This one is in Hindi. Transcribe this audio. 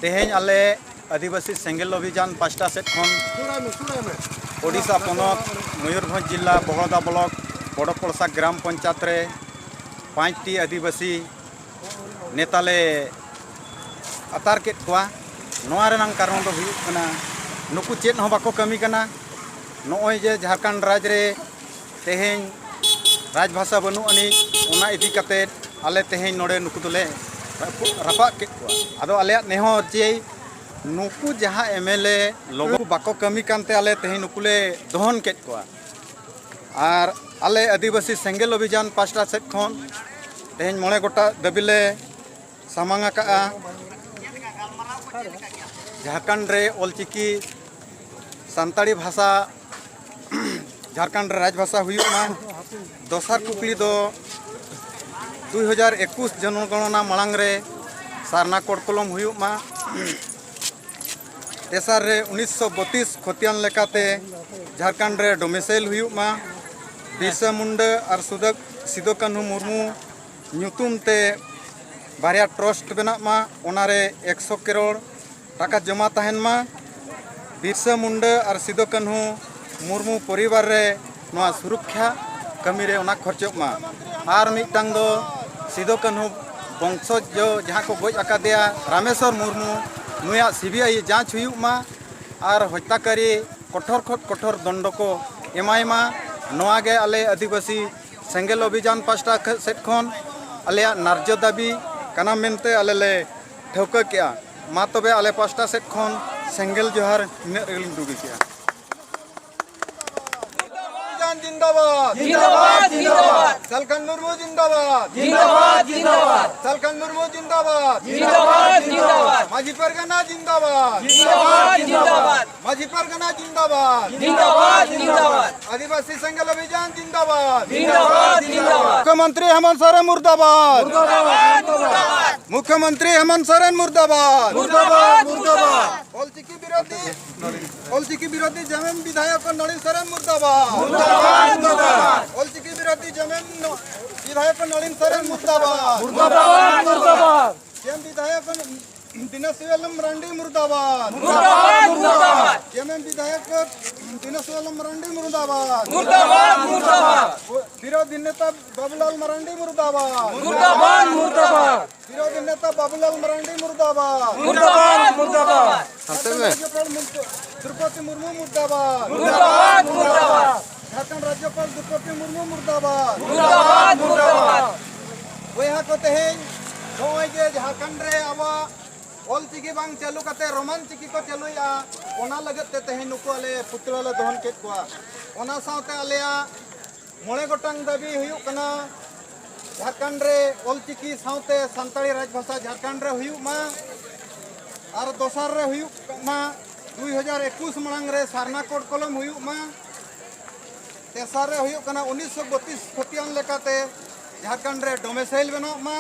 तेहें आले आदिवासी सेंगेल अभियान पास्टा सेट खन ओडिशा पनत मयूरभंज जिला बहड़दा ब्लॉक बड़पड़सा ग्राम पंचायत रे 5टी आदिवासी नेताले अतार के नोआ रेनांग कारण दो हुयुग कना नुकु चेत हो बाको कमी कना नोय जे झारखंड राज्य रे तेहें राजभाषा बनु अनि ओना इदी कते आले तेहें नोडे नुकु दुले रपा के आदो आले नेहो जे नुकु जहाँ एमएलए लोगो बाको कमी कानते आले तेहें नुकुले दोहन के और आले आदिवासी सेंगेल अभियान पास्टा सेट खन तेहें मोड़े गोटा दाबिले सामांग का झारखंड रे ऑलचिकी सानताड़ी भाषा झारखंड राजभाषा हुयुमा दोसार कुकली दो 2021 जनगणना मांग रे सारना कोड़कलम हुयुमा तेसार रे 1932 खतियान लेकाते झारखंड रे डोमिसाइल हुयुमा बिरसा मुंडा और सिदो कान्हू मुर्मू ᱧᱩᱛᱩᱢ ते बारिया ट्रस्ट बना मा ओनारे 100 करोड़ टाका जमा तहन मा बिरसा मुंडा और सिदो कान्हू मुर्मू परिवार रे नोआ सुरक्षा कमी रे ओना खर्चो मा और मिटांग दो सिदो कान्हू वंशज जो जहाँ को गोज अकादेया रामेश्वर मुर्मू नुया सीबीआई जांच हुयुग मा और हत्याकारी कठोर कठोर दंड को एमाय मा नोआ गे आले आदिवासी सेंगेल अभियान पास्टा सेट खन आले नार्जो दाबी कना मेनते आले ले ठौका किया मा तबे आले पास्टा सेट खन सेंगेल जोहार इन दुगी किया जिंदाबाद जिंदाबाद जिंदाबाद झारखंड मुर्मू जिंदाबाद जिंदाबाद जिंदाबाद झारखंड मुर्मू जिंदाबाद जिंदाबाद जिंदाबाद माझी परगना जिंदाबाद जिंदाबाद जिंदाबाद माझी परगना जिंदाबाद जिंदाबाद जिंदाबाद आदिवासी सेंगेल अभियान जिंदाबाद जिंदाबाद जिंदाबाद मुख्यमंत्री हेमंत सोरेन मुर्दाबाद मुर्दाबाद मुर्दाबाद मुख्यमंत्री हेमंत सोरेन मुर्दाबाद मुर्दाबाद मुर्दाबाद ऑलचिकी विरोधी जमीन विधायक नलिन सोरेन मुर्दाबाद ऑलचिकी विरोधी जमीन विधायक नलिन सोरेन मुर्दाबाद मुर्दाबाद मुर्दाबाद जेम विधायक दिनेशवेलम मरांडी मुर्दाबाद मुर्दाबाद मुर्दाबाद जेम विधायक दिनेशवेलम मरांडी मुर्दाबाद मुर्दाबाद मुर्दाबाद विरोधी नेता बाबूलाल मरांडी मुर्दाबाद मुर्दाबाद मुर्दाबाद विरोधी नेता बाबूलाल मरांडी मुर्दाबाद मुर्दाबाद मुर्दाबाद द्रौपदी मुर्मू मुर्दाबाद मुर्दाबाद मुर्दाबाद झारखंड राज्यपाल द्रौपदी मुर्मू मुर्दाबाद मुर्दाबाद मुर्दाबाद वहा को तेहें नोय जे झारखंड रे आवा ऑलचिकी बांग चालू कते रोमान चिकी को चालुया ओना लगत ते तेहें नुको आले पुतला दहन के कोआ ओना साथे आलेया मोळे गोटांग दाबी हुयुक कना झारखंड रे ऑलचिकी साथे सानताड़ी राजभाषा झारखंड रे हुयुक मा और दोसार रे हुयुक मा 2021 मांग रे सारना कोड कलम हुयुक मा तेसार रे हुयुक कना 1932 खतियान लेकाते झारखंड रे डोमिसाइल बना मा